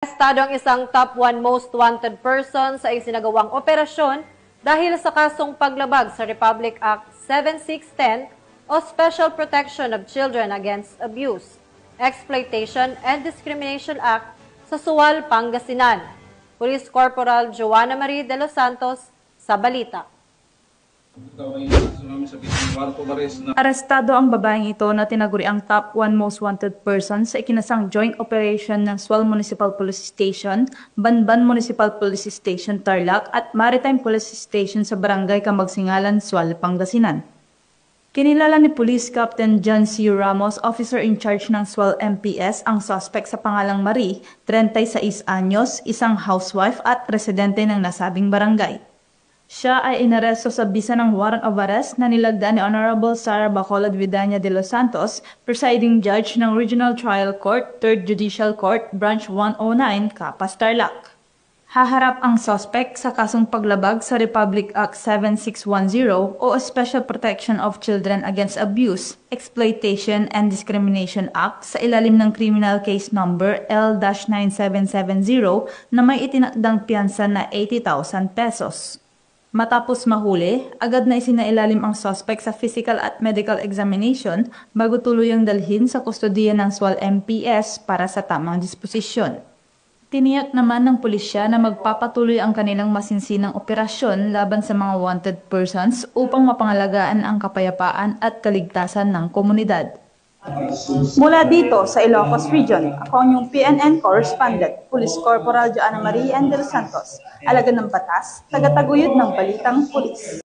Arestado ang isang top 1 most wanted person sa isinagawang operasyon dahil sa kasong paglabag sa Republic Act 7610 o Special Protection of Children Against Abuse, Exploitation and Discrimination Act sa Sual, Pangasinan. Police Corporal Joanna Marie de los Santos sa balita. Arestado ang babaeng ito na tinaguri ang top 1 most wanted person sa ikinasang joint operation ng Sual Municipal Police Station, Banban Municipal Police Station, Tarlac at Maritime Police Station sa Barangay Kamagsingalan, Sual, Pangasinan. Kinilala ni Police Captain John C. Ramos, officer in charge ng Sual MPS, ang suspect sa pangalang Marie, 36 anyos, isang housewife at residente ng nasabing barangay. Siya ay inaresto sa bisa ng warrant of arrest na nilagdaan ni Honorable Sara Bacolod Vidania de los Santos, presiding judge ng Regional Trial Court, 3rd Judicial Court, Branch 109, Capas, Tarlac. Haharap ang suspect sa kasong paglabag sa Republic Act 7610 o Special Protection of Children Against Abuse, Exploitation and Discrimination Act sa ilalim ng Criminal Case Number L-9770 na may itinakdang piyansa na 80,000 pesos. Matapos mahuli, agad na isinailalim ang suspect sa physical at medical examination bago tuluyang dalhin sa kustodiya ng Sual MPS para sa tamang disposisyon. Tiniyak naman ng pulisya na magpapatuloy ang kanilang masinsinang operasyon laban sa mga wanted persons upang mapangalagaan ang kapayapaan at kaligtasan ng komunidad. Mula dito sa Ilocos Region, ako ang iyong PNN Correspondent, Police Corporal Joanna Marie de los Santos, alagad ng batas, tagataguyod ng balitang pulis.